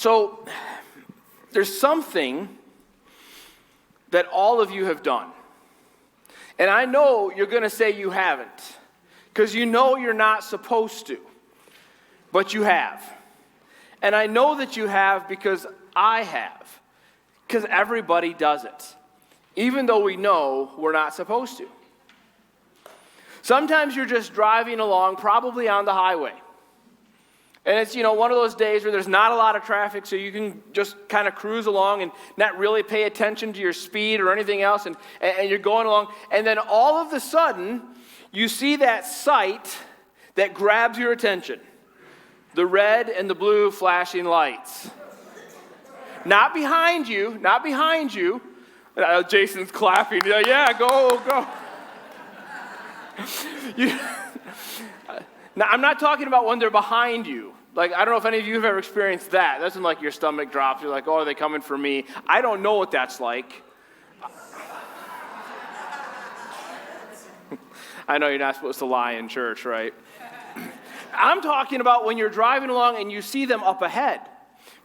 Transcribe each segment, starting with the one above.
So there's something that all of you have done. And I know you're going to say you haven't, because you know you're not supposed to, but you have. And I know that you have because I have, because everybody does it, even though we know we're not supposed to. Sometimes you're just driving along, probably on the highway. And it's, one of those days where there's not a lot of traffic, so you can just kind of cruise along and not really pay attention to your speed or anything else, and you're going along. And then all of a sudden, you see that sight that grabs your attention. The red and the blue flashing lights. Not behind you. Jason's clapping. Yeah, go. Now, I'm not talking about when they're behind you. Like, I don't know if any of you have ever experienced that. That's when, like, your stomach drops. You're like, oh, are they coming for me? I don't know what that's like. I know you're not supposed to lie in church, right? I'm talking about when you're driving along and you see them up ahead.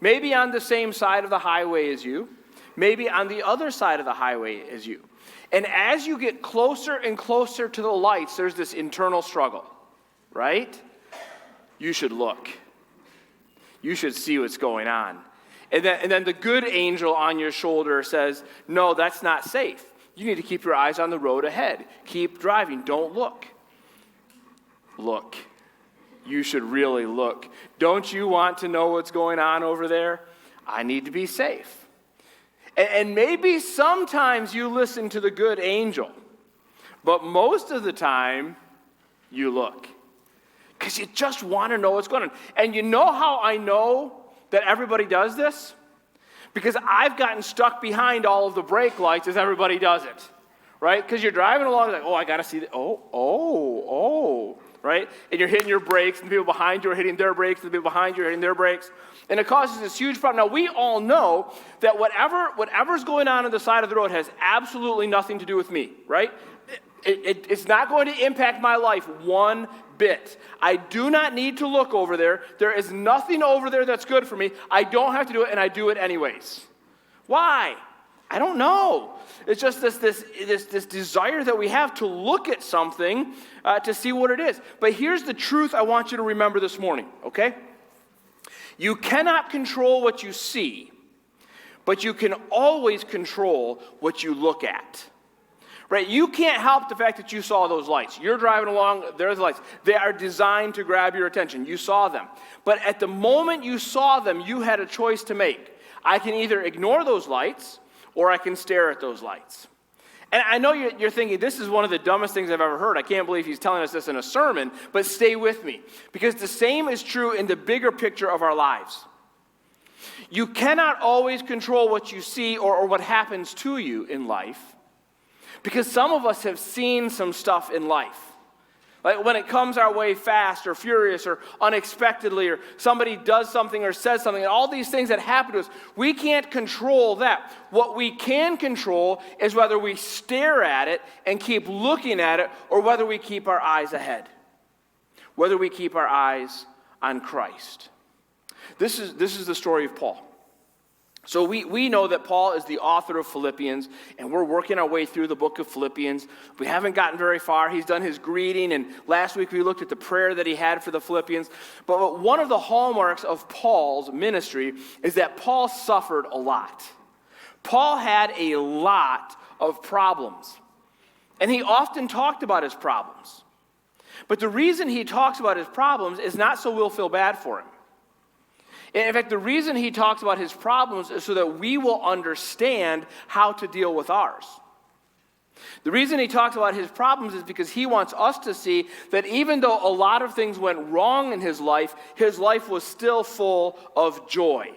Maybe on the same side of the highway as you. Maybe on the other side of the highway as you. And as you get closer and closer to the lights, there's this internal struggle. Right? You should look. You should see what's going on. And then the good angel on your shoulder says, no, that's not safe. You need to keep your eyes on the road ahead. Keep driving. Don't look. Look. You should really look. Don't you want to know what's going on over there? I need to be safe. And maybe sometimes you listen to the good angel, but most of the time you look. Because you just want to know what's going on. And you know how I know that everybody does this? Because I've gotten stuck behind all of the brake lights as everybody does it. Right? Because you're driving along like, I got to see that. Right? And you're hitting your brakes, and the people behind you are hitting their brakes, and the people behind you are hitting their brakes. And it causes this huge problem. Now, we all know that whatever's going on the side of the road has absolutely nothing to do with me. Right? It's not going to impact my life one bit. I do not need to look over there. There is nothing over there that's good for me. I don't have to do it, and I do it anyways. Why? I don't know. It's just this desire that we have to look at something to see what it is. But here's the truth I want you to remember this morning, okay? You cannot control what you see, but you can always control what you look at. Right? You can't help the fact that you saw those lights. You're driving along, there's the lights. They are designed to grab your attention. You saw them. But at the moment you saw them, you had a choice to make. I can either ignore those lights, or I can stare at those lights. And I know you're thinking, this is one of the dumbest things I've ever heard. I can't believe he's telling us this in a sermon, but stay with me. Because the same is true in the bigger picture of our lives. You cannot always control what you see or what happens to you in life. Because some of us have seen some stuff in life. Like when it comes our way fast or furious or unexpectedly, or somebody does something or says something, and all these things that happen to us, we can't control that. What we can control is whether we stare at it and keep looking at it, or whether we keep our eyes ahead. Whether we keep our eyes on Christ. This is the story of Paul. So we know that Paul is the author of Philippians, and we're working our way through the book of Philippians. We haven't gotten very far. He's done his greeting, and last week we looked at the prayer that he had for the Philippians. But one of the hallmarks of Paul's ministry is that Paul suffered a lot. Paul had a lot of problems, and he often talked about his problems. But the reason he talks about his problems is not so we'll feel bad for him. In fact, the reason he talks about his problems is so that we will understand how to deal with ours. The reason he talks about his problems is because he wants us to see that even though a lot of things went wrong in his life was still full of joy.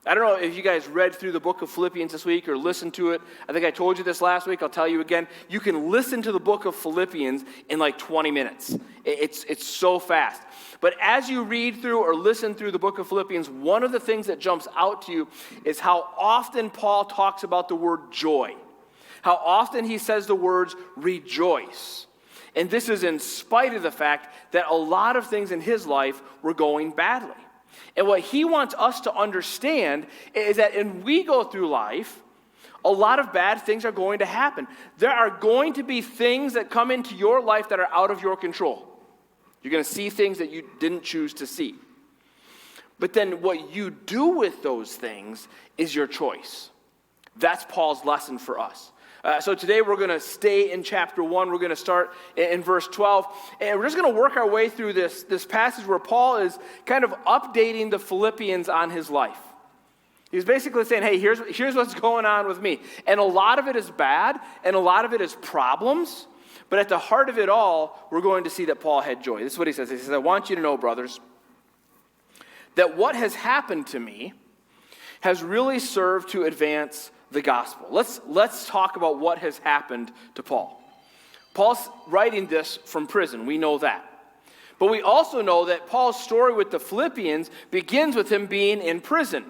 I don't know if you guys read through the book of Philippians this week or listened to it. I think I told you this last week. I'll tell you again. You can listen to the book of Philippians in like 20 minutes. It's so fast. But as you read through or listen through the book of Philippians, one of the things that jumps out to you is how often Paul talks about the word joy. How often he says the words rejoice. And this is in spite of the fact that a lot of things in his life were going badly. And what he wants us to understand is that when we go through life, a lot of bad things are going to happen. There are going to be things that come into your life that are out of your control. You're going to see things that you didn't choose to see. But then what you do with those things is your choice. That's Paul's lesson for us. So today we're going to stay in chapter 1. We're going to start in verse 12. And we're just going to work our way through this passage where Paul is kind of updating the Philippians on his life. He's basically saying, hey, here's what's going on with me. And a lot of it is bad, and a lot of it is problems. But at the heart of it all, we're going to see that Paul had joy. This is what he says. He says, I want you to know, brothers, that what has happened to me has really served to advance the gospel. Let's talk about what has happened to Paul. Paul's writing this from prison. We know that. But we also know that Paul's story with the Philippians begins with him being in prison.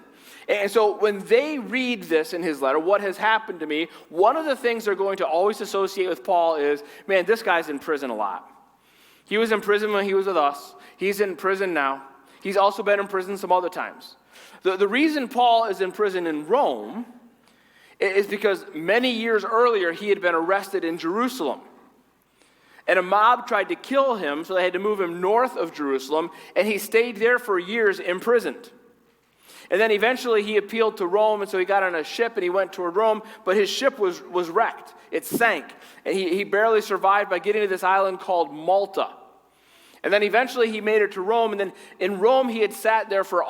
And so when they read this in his letter, what has happened to me, one of the things they're going to always associate with Paul is, man, this guy's in prison a lot. He was in prison when he was with us. He's in prison now. He's also been in prison some other times. The reason Paul is in prison in Rome is because many years earlier he had been arrested in Jerusalem. And a mob tried to kill him, so they had to move him north of Jerusalem, and he stayed there for years imprisoned. And then eventually he appealed to Rome, and so he got on a ship and he went toward Rome, but his ship was wrecked. It sank. And he barely survived by getting to this island called Malta. And then eventually he made it to Rome, and then in Rome he had sat there for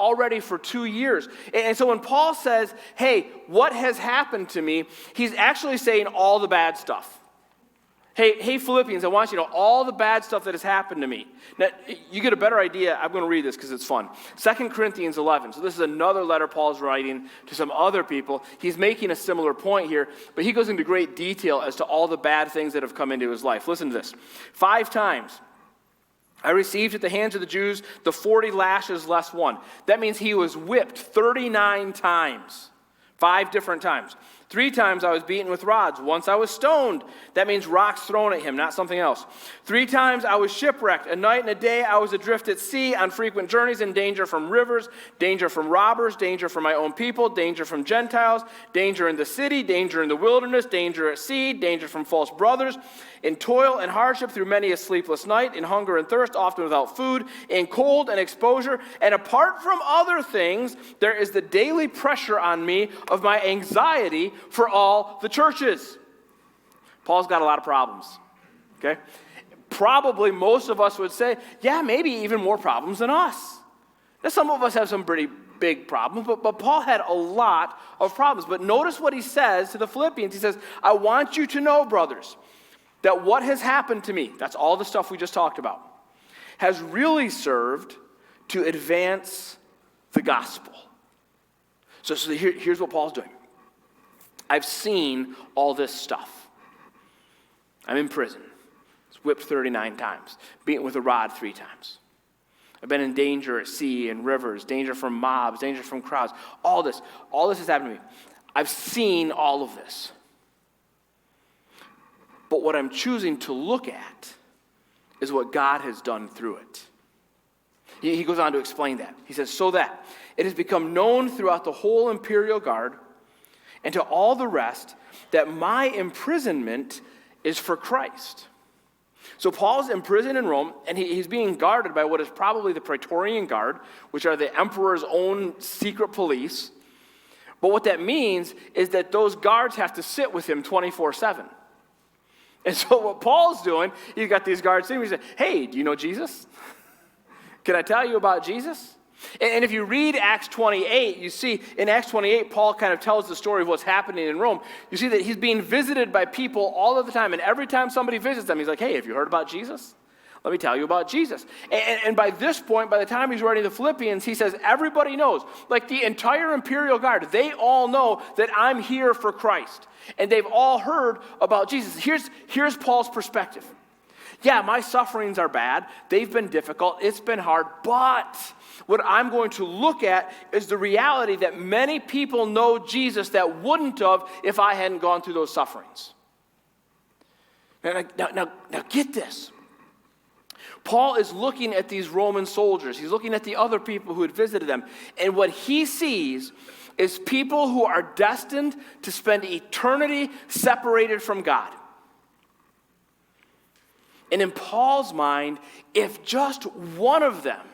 2 years. And so when Paul says, hey, what has happened to me, he's actually saying all the bad stuff. Hey, Philippians, I want you to know all the bad stuff that has happened to me. Now, you get a better idea. I'm going to read this because it's fun. 2 Corinthians 11. So this is another letter Paul's writing to some other people. He's making a similar point here, but he goes into great detail as to all the bad things that have come into his life. Listen to this. 5 times I received at the hands of the Jews the 40 lashes less one. That means he was whipped 39 times. 5 different times. 3 times I was beaten with rods. Once I was stoned. That means rocks thrown at him, not something else. 3 times I was shipwrecked. A night and a day I was adrift at sea on frequent journeys in danger from rivers, danger from robbers, danger from my own people, danger from Gentiles, danger in the city, danger in the wilderness, danger at sea, danger from false brothers, in toil and hardship through many a sleepless night, in hunger and thirst, often without food, in cold and exposure. And apart from other things, there is the daily pressure on me of my anxiety for all the churches. Paul's got a lot of problems, okay? Probably most of us would say, yeah, maybe even more problems than us. Now, some of us have some pretty big problems, but Paul had a lot of problems. But notice what he says to the Philippians. He says, I want you to know, brothers, that what has happened to me, that's all the stuff we just talked about, has really served to advance the gospel. So here's what Paul's doing. I've seen all this stuff. I'm in prison. I was whipped 39 times, beaten with a rod 3 times. I've been in danger at sea and rivers, danger from mobs, danger from crowds. All this has happened to me. I've seen all of this. But what I'm choosing to look at is what God has done through it. He goes on to explain that. He says, so that it has become known throughout the whole imperial guard and to all the rest that my imprisonment is for Christ. So Paul's in prison in Rome, and he's being guarded by what is probably the Praetorian Guard, which are the emperor's own secret police. But what that means is that those guards have to sit with him 24/7. And so what Paul's doing, he's got these guards sitting, he says, hey, do you know Jesus? Can I tell you about Jesus? And if you read Acts 28, you see in Acts 28, Paul kind of tells the story of what's happening in Rome. You see that he's being visited by people all of the time. And every time somebody visits them, he's like, hey, have you heard about Jesus? Let me tell you about Jesus. And by this point, by the time he's writing the Philippians, he says, everybody knows, like the entire imperial guard, they all know that I'm here for Christ. And they've all heard about Jesus. Here's Paul's perspective. Yeah, my sufferings are bad. They've been difficult. It's been hard. But what I'm going to look at is the reality that many people know Jesus that wouldn't have if I hadn't gone through those sufferings. Now get this. Paul is looking at these Roman soldiers. He's looking at the other people who had visited them. And what he sees is people who are destined to spend eternity separated from God. And in Paul's mind, if just one of them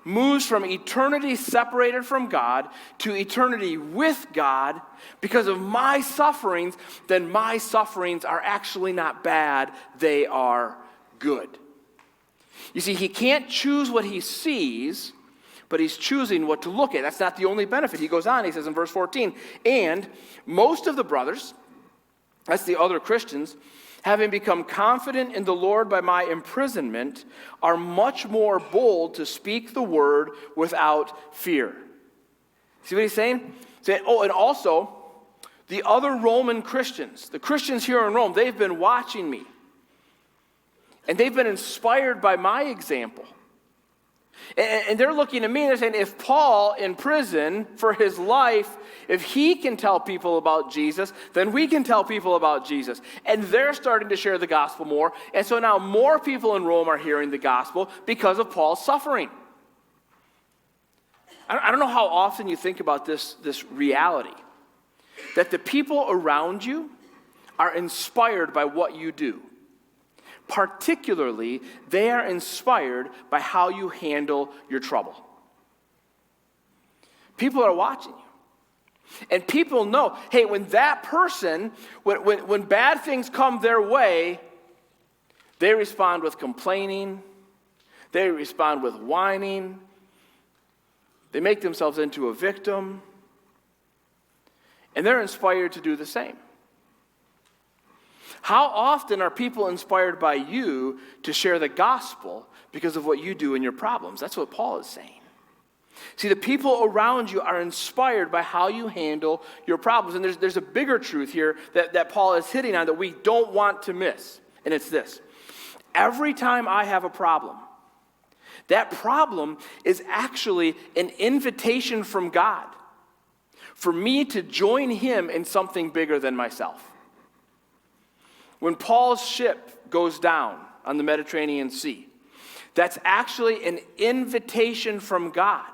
moves from eternity separated from God to eternity with God because of my sufferings, then my sufferings are actually not bad, they are good. You see, he can't choose what he sees, but he's choosing what to look at. That's not the only benefit. He goes on, he says in verse 14, and most of the brothers, that's the other Christians, having become confident in the Lord by my imprisonment, are much more bold to speak the word without fear. See what he's saying? And also, the other Roman Christians, the Christians here in Rome, they've been watching me. And they've been inspired by my example. And they're looking at me and they're saying, if Paul in prison for his life, if he can tell people about Jesus, then we can tell people about Jesus. And they're starting to share the gospel more. And so now more people in Rome are hearing the gospel because of Paul's suffering. I don't know how often you think about this reality, that the people around you are inspired by what you do. Particularly, they are inspired by how you handle your trouble. People are watching you. And people know, hey, when that person, when bad things come their way, they respond with complaining. They respond with whining. They make themselves into a victim. And they're inspired to do the same. How often are people inspired by you to share the gospel because of what you do in your problems? That's what Paul is saying. See, the people around you are inspired by how you handle your problems. And there's a bigger truth here that Paul is hitting on that we don't want to miss. And it's this. Every time I have a problem, that problem is actually an invitation from God for me to join him in something bigger than myself. When Paul's ship goes down on the Mediterranean Sea, that's actually an invitation from God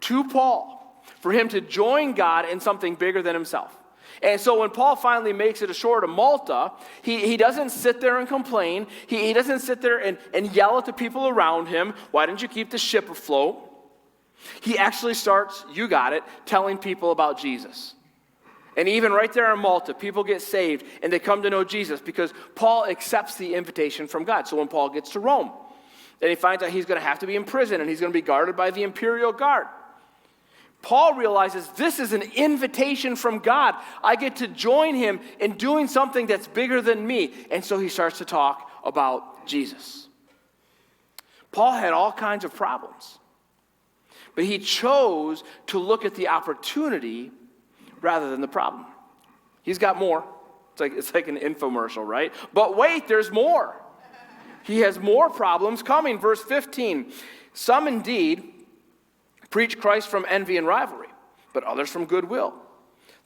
to Paul for him to join God in something bigger than himself. And so when Paul finally makes it ashore to Malta, he doesn't sit there and complain. He doesn't sit there and yell at the people around him, why didn't you keep the ship afloat? He actually starts, you got it, telling people about Jesus. And even right there in Malta, people get saved and they come to know Jesus because Paul accepts the invitation from God. So when Paul gets to Rome, then he finds out he's going to have to be in prison and he's going to be guarded by the imperial guard. Paul realizes this is an invitation from God. I get to join him in doing something that's bigger than me. And so he starts to talk about Jesus. Paul had all kinds of problems, but he chose to look at the opportunity rather than the problem. He's got more. It's like an infomercial, right? But wait, there's more. He has more problems coming. Verse 15. Some indeed preach Christ from envy and rivalry, but others from goodwill.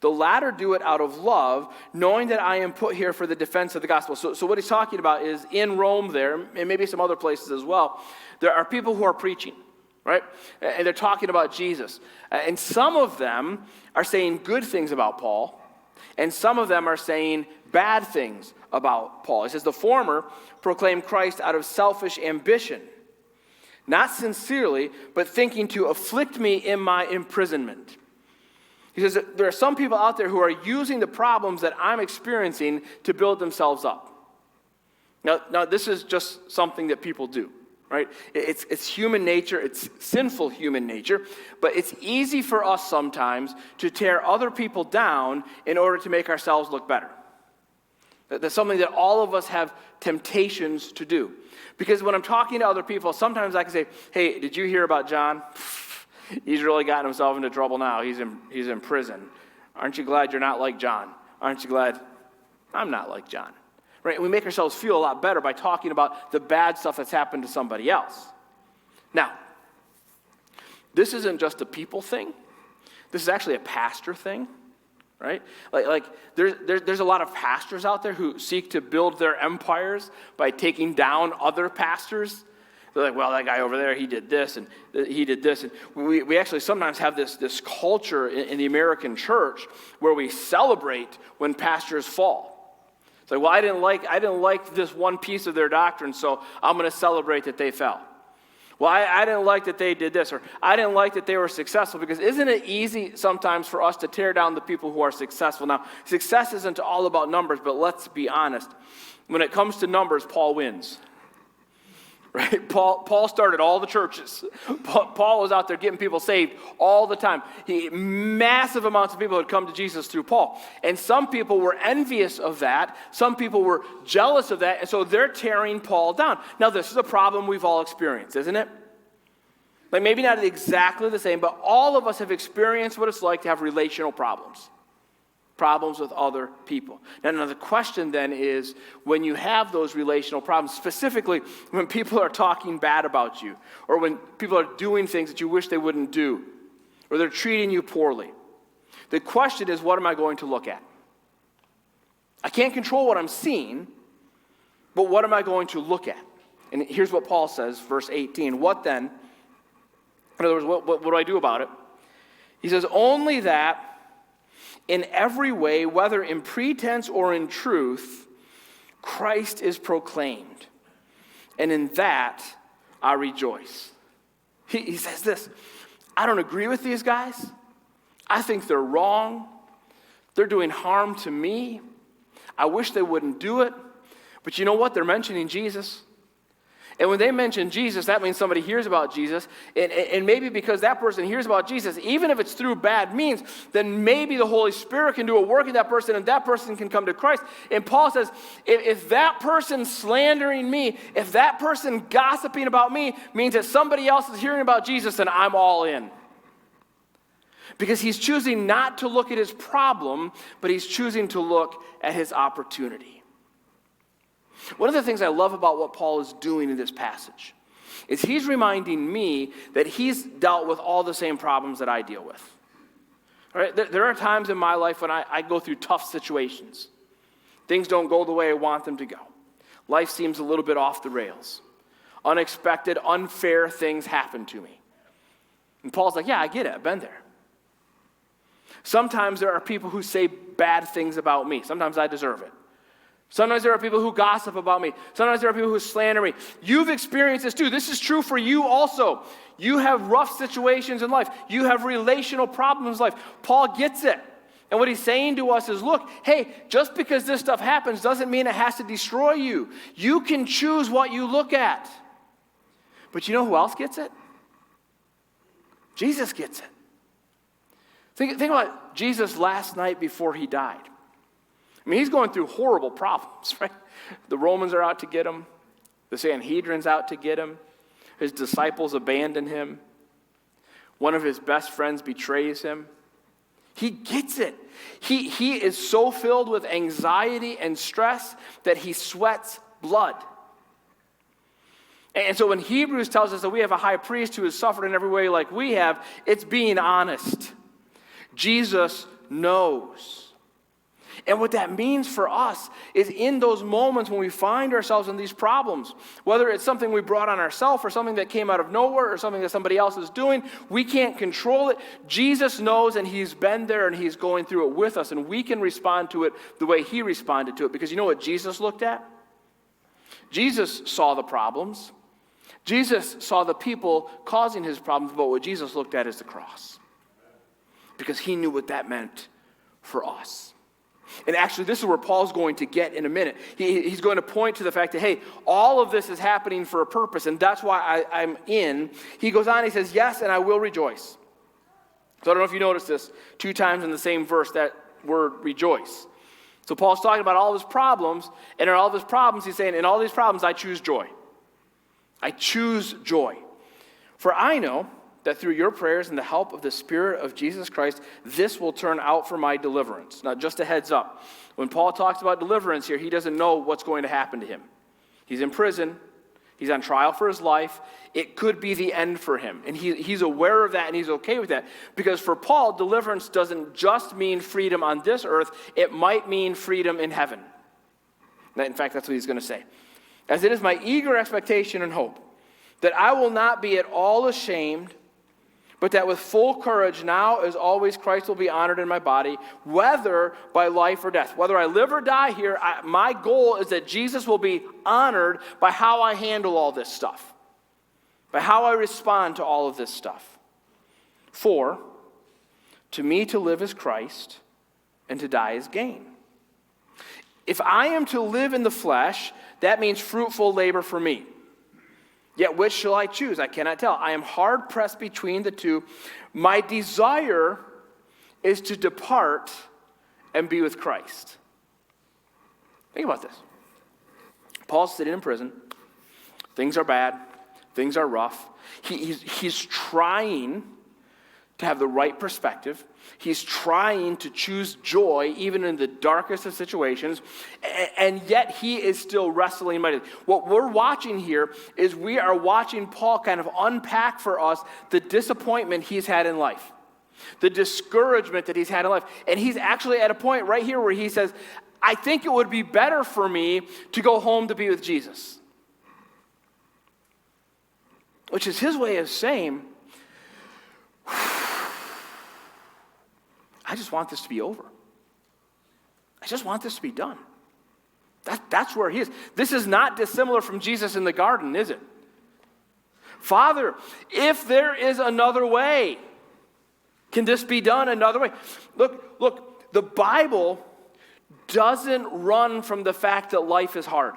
The latter do it out of love, knowing that I am put here for the defense of the gospel. So what he's talking about is in Rome there, and maybe some other places as well, there are people who are preaching. Right? And they're talking about Jesus. And some of them are saying good things about Paul, and some of them are saying bad things about Paul. He says, the former proclaim Christ out of selfish ambition, not sincerely, but thinking to afflict me in my imprisonment. He says that there are some people out there who are using the problems that I'm experiencing to build themselves up. Now this is just something that people do. Right? It's human nature, it's sinful human nature, but it's easy for us sometimes to tear other people down in order to make ourselves look better. That's something that all of us have temptations to do. Because when I'm talking to other people, sometimes I can say, hey, did you hear about John? He's really gotten himself into trouble now. He's in prison. Aren't you glad you're not like John? Aren't you glad I'm not like John? Right? And we make ourselves feel a lot better by talking about the bad stuff that's happened to somebody else. Now, this isn't just a people thing. This is actually a pastor thing, right? Like there's a lot of pastors out there who seek to build their empires by taking down other pastors. They're like, well, that guy over there, he did this, and he did this. And we actually sometimes have this culture in the American church where we celebrate when pastors fall. It's like, well, I didn't like this one piece of their doctrine, so I'm going to celebrate that they fell. Well, I didn't like that they did this, or I didn't like that they were successful, because isn't it easy sometimes for us to tear down the people who are successful? Now, success isn't all about numbers, but let's be honest. When it comes to numbers, Paul wins. Right? Paul started all the churches. Paul was out there getting people saved all the time. Massive amounts of people had come to Jesus through Paul. And some people were envious of that. Some people were jealous of that. And so they're tearing Paul down. Now, this is a problem we've all experienced, isn't it? Like, maybe not exactly the same, but all of us have experienced what it's like to have relational problems. Problems with other people. Now, the question then is, when you have those relational problems, specifically when people are talking bad about you, or when people are doing things that you wish they wouldn't do, or they're treating you poorly, the question is, what am I going to look at? I can't control what I'm seeing, but what am I going to look at? And here's what Paul says, verse 18. What then? In other words, what do I do about it? He says, only that in every way, whether in pretense or in truth, Christ is proclaimed. And in that, I rejoice. He says this, I don't agree with these guys. I think they're wrong. They're doing harm to me. I wish they wouldn't do it. But you know what? They're mentioning Jesus. And when they mention Jesus, that means somebody hears about Jesus. And maybe because that person hears about Jesus, even if it's through bad means, then maybe the Holy Spirit can do a work in that person, and that person can come to Christ. And Paul says, if that person slandering me, if that person gossiping about me means that somebody else is hearing about Jesus, then I'm all in. Because he's choosing not to look at his problem, but he's choosing to look at his opportunity. One of the things I love about what Paul is doing in this passage is he's reminding me that he's dealt with all the same problems that I deal with. All right? There are times in my life when I go through tough situations. Things don't go the way I want them to go. Life seems a little bit off the rails. Unexpected, unfair things happen to me. And Paul's like, yeah, I get it. I've been there. Sometimes there are people who say bad things about me. Sometimes I deserve it. Sometimes there are people who gossip about me. Sometimes there are people who slander me. You've experienced this too. This is true for you also. You have rough situations in life. You have relational problems in life. Paul gets it. And what he's saying to us is, look, hey, just because this stuff happens doesn't mean it has to destroy you. You can choose what you look at. But you know who else gets it? Jesus gets it. Think about Jesus last night before he died. I mean, he's going through horrible problems, right? The Romans are out to get him. The Sanhedrin's out to get him. His disciples abandon him. One of his best friends betrays him. He gets it. He is so filled with anxiety and stress that he sweats blood. And so when Hebrews tells us that we have a high priest who has suffered in every way like we have, it's being honest. Jesus knows. And what that means for us is in those moments when we find ourselves in these problems, whether it's something we brought on ourselves or something that came out of nowhere or something that somebody else is doing, we can't control it. Jesus knows, and he's been there and he's going through it with us, and we can respond to it the way he responded to it. Because you know what Jesus looked at? Jesus saw the problems. Jesus saw the people causing his problems, but what Jesus looked at is the cross. Because he knew what that meant for us. And actually, this is where Paul's going to get in a minute. He's going to point to the fact that, hey, all of this is happening for a purpose, and that's why I'm in. He goes on, he says, yes, and I will rejoice. So I don't know if you noticed this, 2 times in the same verse, that word rejoice. So Paul's talking about all of his problems, and in all of his problems, he's saying, in all these problems, I choose joy. I choose joy. For I know that through your prayers and the help of the Spirit of Jesus Christ, this will turn out for my deliverance. Now, just a heads up. When Paul talks about deliverance here, he doesn't know what's going to happen to him. He's in prison. He's on trial for his life. It could be the end for him. And he's aware of that, and he's okay with that. Because for Paul, deliverance doesn't just mean freedom on this earth. It might mean freedom in heaven. In fact, that's what he's going to say. As it is my eager expectation and hope that I will not be at all ashamed, but that with full courage, now as always, Christ will be honored in my body, whether by life or death. Whether I live or die here, my goal is that Jesus will be honored by how I handle all this stuff, by how I respond to all of this stuff. For to me to live is Christ, and to die is gain. If I am to live in the flesh, that means fruitful labor for me. Yet which shall I choose? I cannot tell. I am hard pressed between the two. My desire is to depart and be with Christ. Think about this. Paul's sitting in prison. Things are bad. Things are rough. He's trying to have the right perspective. He's trying to choose joy even in the darkest of situations, and yet he is still wrestling mightily. What we're watching here is we are watching Paul kind of unpack for us the disappointment he's had in life, the discouragement that he's had in life. And he's actually at a point right here where he says, I think it would be better for me to go home to be with Jesus. Which is his way of saying, I just want this to be over. I just want this to be done. That's where he is. This is not dissimilar from Jesus in the garden, is it? Father, if there is another way, can this be done another way? Look, the Bible doesn't run from the fact that life is hard.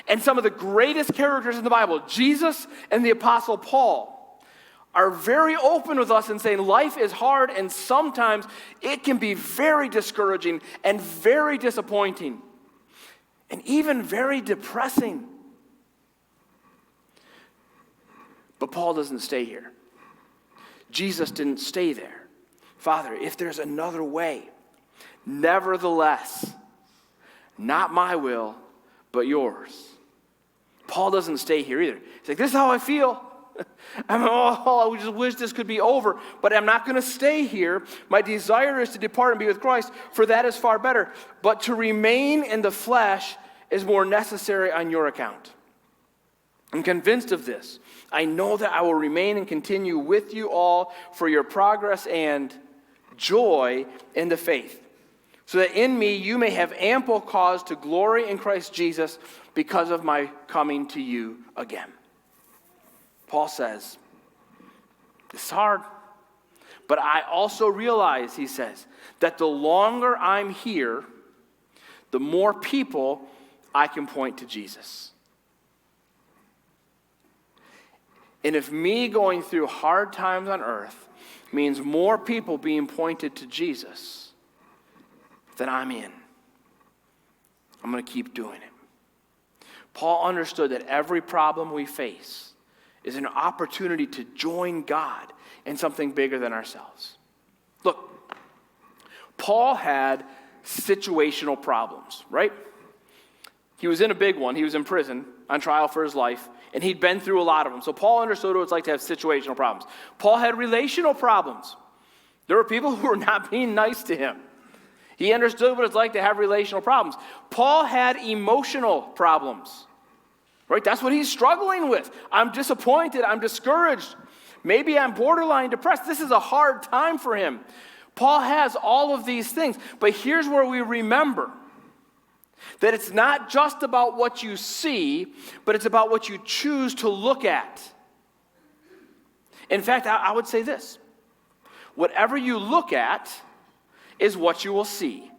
And some of the greatest characters in the Bible, Jesus and the Apostle Paul, are very open with us in saying life is hard, and sometimes it can be very discouraging and very disappointing and even very depressing. But Paul doesn't stay here. Jesus didn't stay there. Father, if there's another way, nevertheless, not my will, but yours. Paul doesn't stay here either. He's like, this is how I feel. I just wish this could be over, but I'm not going to stay here. My desire is to depart and be with Christ, for that is far better. But to remain in the flesh is more necessary on your account. I'm convinced of this. I know that I will remain and continue with you all for your progress and joy in the faith, so that in me you may have ample cause to glory in Christ Jesus because of my coming to you again. Paul says, it's hard, but I also realize, he says, that the longer I'm here, the more people I can point to Jesus. And if me going through hard times on earth means more people being pointed to Jesus, then I'm in. I'm going to keep doing it. Paul understood that every problem we face is an opportunity to join God in something bigger than ourselves. Look, Paul had situational problems, right? He was in a big one. He was in prison on trial for his life, and he'd been through a lot of them. So Paul understood what it's like to have situational problems. Paul had relational problems. There were people who were not being nice to him. He understood what it's like to have relational problems. Paul had emotional problems. Right? That's what he's struggling with. I'm disappointed. I'm discouraged. Maybe I'm borderline depressed. This is a hard time for him. Paul has all of these things. But here's where we remember that it's not just about what you see, but it's about what you choose to look at. In fact, I would say this. Whatever you look at is what you will see.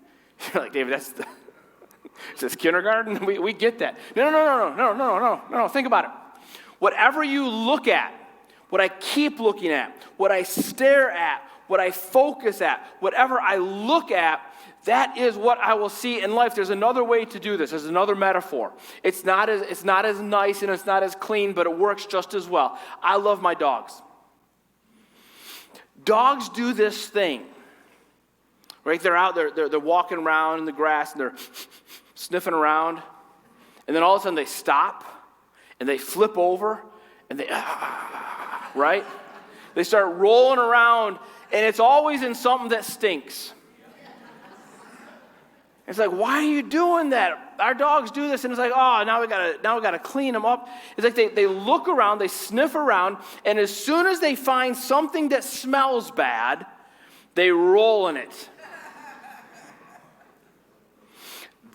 You're like, David, that's... Is this kindergarten? We get that. No. Think about it. Whatever you look at, what I keep looking at, what I stare at, what I focus at, whatever I look at, that is what I will see in life. There's another way to do this. There's another metaphor. It's not as nice and it's not as clean, but it works just as well. I love my dogs. Dogs do this thing. Right? They're out there, they're walking around in the grass and they're sniffing around. And then all of a sudden they stop and they flip over and they, right? They start rolling around, and it's always in something that stinks. It's like, why are you doing that? Our dogs do this, and it's like, oh, now we gotta clean them up. It's like they look around, they sniff around, and as soon as they find something that smells bad, they roll in it.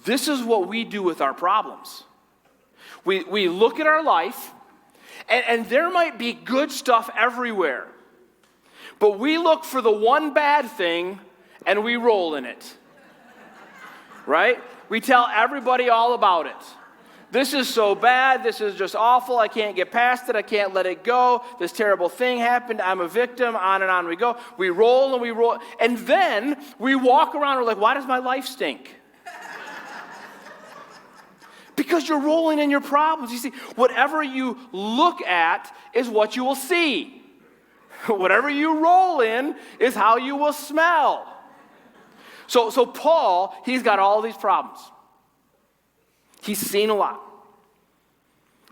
This is what we do with our problems. We look at our life, and there might be good stuff everywhere, but we look for the one bad thing, and we roll in it. Right? We tell everybody all about it. This is so bad. This is just awful. I can't get past it. I can't let it go. This terrible thing happened. I'm a victim. On and on we go. We roll and we roll. And then we walk around and we're like, why does my life stink? Because you're rolling in your problems. You see, whatever you look at is what you will see. Whatever you roll in is how you will smell. So Paul, he's got all these problems. He's seen a lot.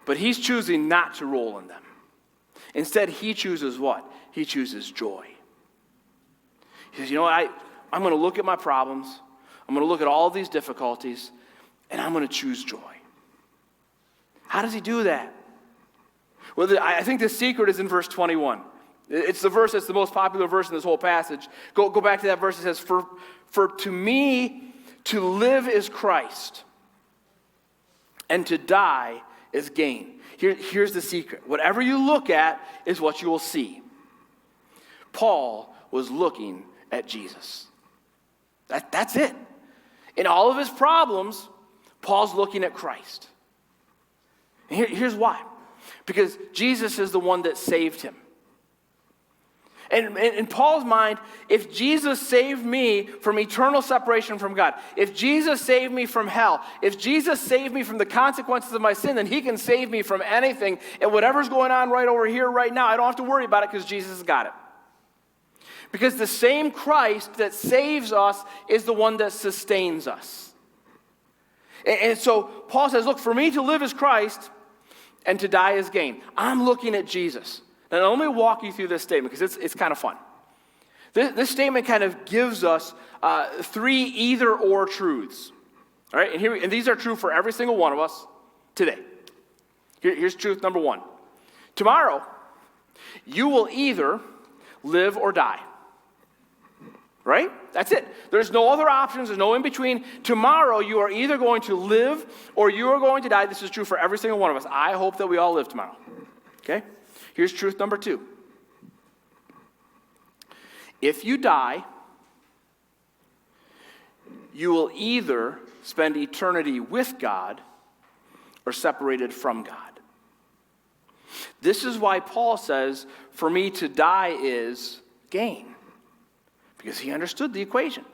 But he's choosing not to roll in them. Instead, he chooses what? He chooses joy. He says, you know what? I'm going to look at my problems. I'm going to look at all these difficulties, and I'm going to choose joy. How does he do that? Well, I think the secret is in verse 21. It's the verse that's the most popular verse in this whole passage. Go back to that verse. It says, For to me, to live is Christ, and to die is gain. Here's the secret. Whatever you look at is what you will see. Paul was looking at Jesus. That's it. In all of his problems, Paul's looking at Christ. And here's why. Because Jesus is the one that saved him. And in Paul's mind, if Jesus saved me from eternal separation from God, if Jesus saved me from hell, if Jesus saved me from the consequences of my sin, then he can save me from anything. And whatever's going on right over here, right now, I don't have to worry about it because Jesus has got it. Because the same Christ that saves us is the one that sustains us. And so Paul says, look, for me to live is Christ and to die is gain. I'm looking at Jesus. Now, let me walk you through this statement because it's kind of fun. This statement kind of gives us three either-or truths. All right, and these are true for every single one of us today. Here's truth number one. Tomorrow, you will either live or die. Right? That's it. There's no other options. There's no in between. Tomorrow, you are either going to live or you are going to die. This is true for every single one of us. I hope that we all live tomorrow. Okay? Here's truth number two. If you die, you will either spend eternity with God or separated from God. This is why Paul says, for me to die is gain. Because he understood the equation.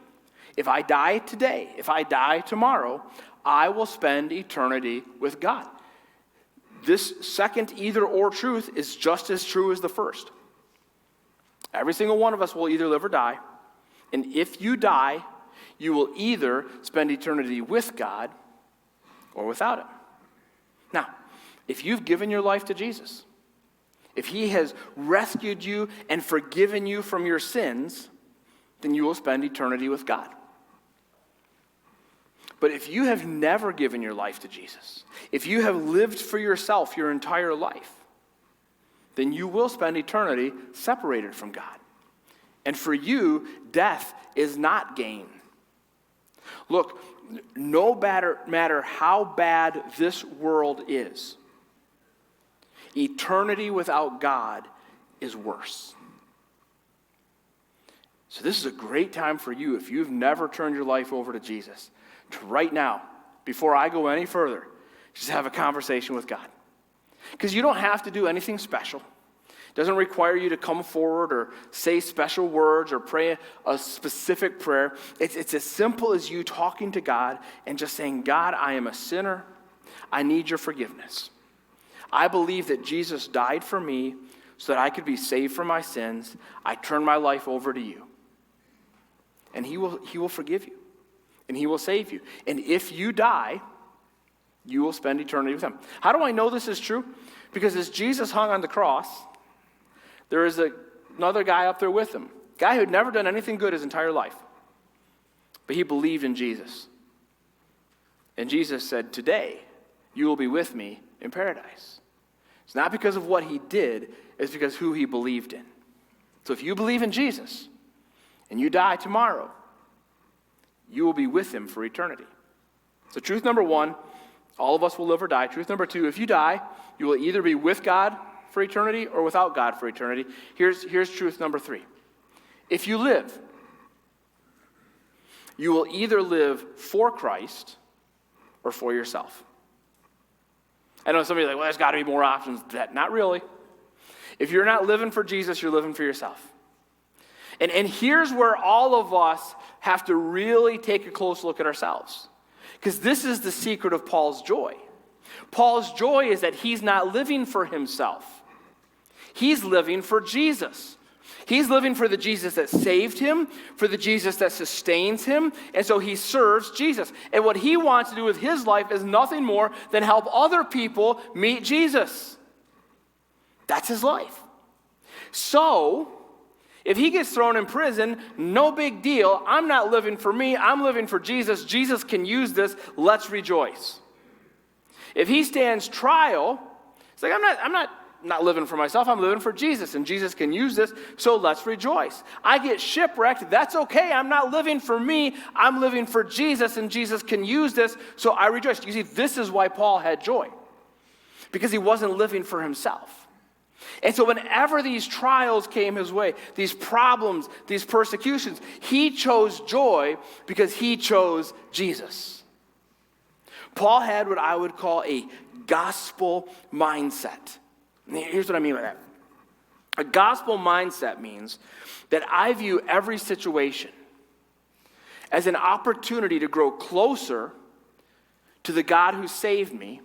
If I die today, if I die tomorrow, I will spend eternity with God. This second either-or truth is just as true as the first. Every single one of us will either live or die. And if you die, you will either spend eternity with God or without him. Now, if you've given your life to Jesus, if he has rescued you and forgiven you from your sins, then you will spend eternity with God. But if you have never given your life to Jesus, if you have lived for yourself your entire life, then you will spend eternity separated from God. And for you, death is not gain. Look, no matter how bad this world is, eternity without God is worse. So this is a great time for you, if you've never turned your life over to Jesus, to right now, before I go any further, just have a conversation with God. Because you don't have to do anything special. It doesn't require you to come forward or say special words or pray a specific prayer. It's as simple as you talking to God and just saying, God, I am a sinner. I need your forgiveness. I believe that Jesus died for me so that I could be saved from my sins. I turn my life over to you. And he will forgive you. And he will save you. And if you die, you will spend eternity with him. How do I know this is true? Because as Jesus hung on the cross, there is another guy up there with him. A guy who had never done anything good his entire life. But he believed in Jesus. And Jesus said, today you will be with me in paradise. It's not because of what he did, it's because who he believed in. So if you believe in Jesus and you die tomorrow, you will be with him for eternity. So truth number one, all of us will live or die. Truth number two, if you die, you will either be with God for eternity or without God for eternity. Here's truth number three. If you live, you will either live for Christ or for yourself. I know somebody's like, well, there's got to be more options than that. Not really. If you're not living for Jesus, you're living for yourself. And here's where all of us have to really take a close look at ourselves. Because this is the secret of Paul's joy. Paul's joy is that he's not living for himself. He's living for Jesus. He's living for the Jesus that saved him, for the Jesus that sustains him, and so he serves Jesus. And what he wants to do with his life is nothing more than help other people meet Jesus. That's his life. So, if he gets thrown in prison, no big deal. I'm not living for me. I'm living for Jesus. Jesus can use this. Let's rejoice. If he stands trial, it's like, I'm not living for myself. I'm living for Jesus, and Jesus can use this, so let's rejoice. I get shipwrecked. That's okay. I'm not living for me. I'm living for Jesus, and Jesus can use this, so I rejoice. You see, this is why Paul had joy, because he wasn't living for himself. And so whenever these trials came his way, these problems, these persecutions, he chose joy because he chose Jesus. Paul had what I would call a gospel mindset. And here's what I mean by that. A gospel mindset means that I view every situation as an opportunity to grow closer to the God who saved me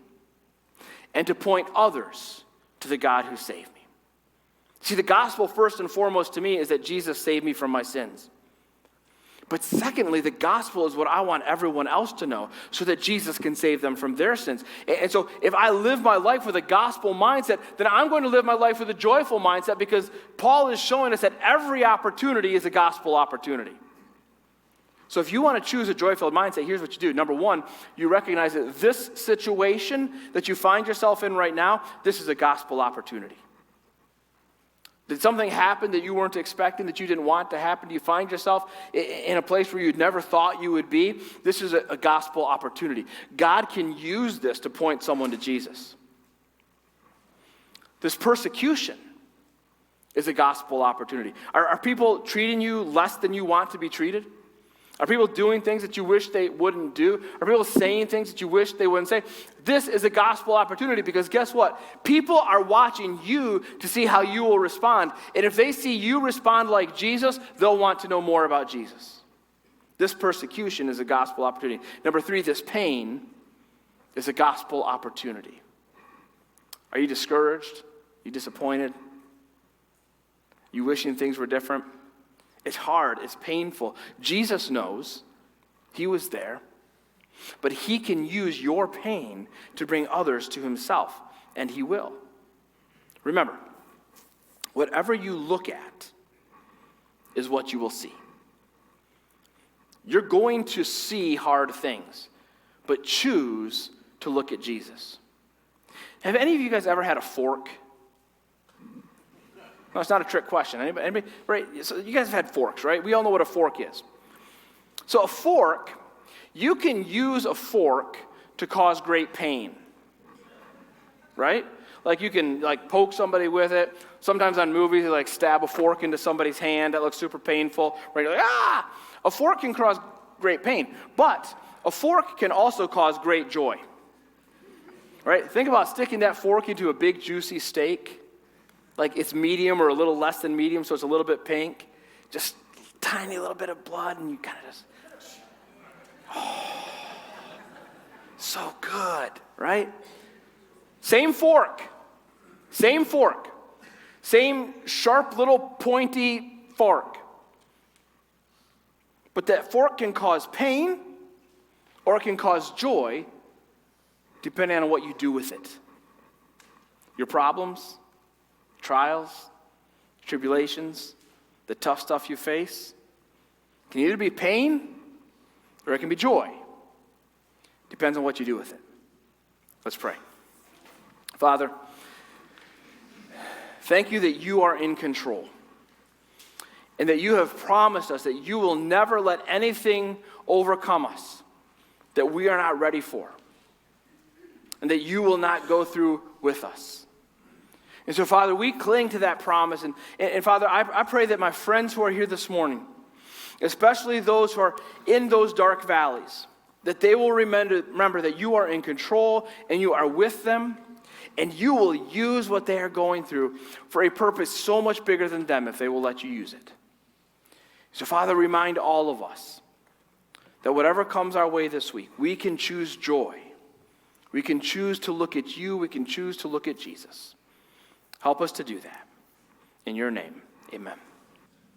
and to point others to the God who saved me. See, the gospel, first and foremost to me, is that Jesus saved me from my sins. But secondly, the gospel is what I want everyone else to know so that Jesus can save them from their sins. And so if I live my life with a gospel mindset, then I'm going to live my life with a joyful mindset, because Paul is showing us that every opportunity is a gospel opportunity. So if you want to choose a joyful mindset, here's what you do. Number one, you recognize that this situation that you find yourself in right now, this is a gospel opportunity. Did something happen that you weren't expecting, that you didn't want to happen? Do you find yourself in a place where you'd never thought you would be? This is a gospel opportunity. God can use this to point someone to Jesus. This persecution is a gospel opportunity. Are people treating you less than you want to be treated? Are people doing things that you wish they wouldn't do? Are people saying things that you wish they wouldn't say? This is a gospel opportunity, because guess what? People are watching you to see how you will respond. And if they see you respond like Jesus, they'll want to know more about Jesus. This persecution is a gospel opportunity. Number three, this pain is a gospel opportunity. Are you discouraged? Are you disappointed? You wishing things were different? It's hard. It's painful. Jesus knows. He was there. But he can use your pain to bring others to himself, and he will. Remember, whatever you look at is what you will see. You're going to see hard things, but choose to look at Jesus. Have any of you guys ever had a fork? No, it's not a trick question. Anybody, right? So you guys have had forks, right? We all know what a fork is. So a fork, you can use a fork to cause great pain, right? Like you can poke somebody with it. Sometimes on movies, you stab a fork into somebody's hand. That looks super painful, right? You're like, ah! A fork can cause great pain, but a fork can also cause great joy, right? Think about sticking that fork into a big juicy steak. Like it's medium or a little less than medium, so it's a little bit pink. Just tiny little bit of blood, and you kind of just, oh, so good, right? Same fork, same sharp little pointy fork. But that fork can cause pain or it can cause joy depending on what you do with it. Your problems, trials, tribulations, the tough stuff you face can either be pain or it can be joy. Depends on what you do with it. Let's pray. Father, thank you that you are in control and that you have promised us that you will never let anything overcome us that we are not ready for and that you will not go through with us. And so, Father, we cling to that promise. And Father, I pray that my friends who are here this morning, especially those who are in those dark valleys, that they will remember that you are in control and you are with them, and you will use what they are going through for a purpose so much bigger than them if they will let you use it. So, Father, remind all of us that whatever comes our way this week, we can choose joy. We can choose to look at you. We can choose to look at Jesus. Help us to do that. In your name, amen.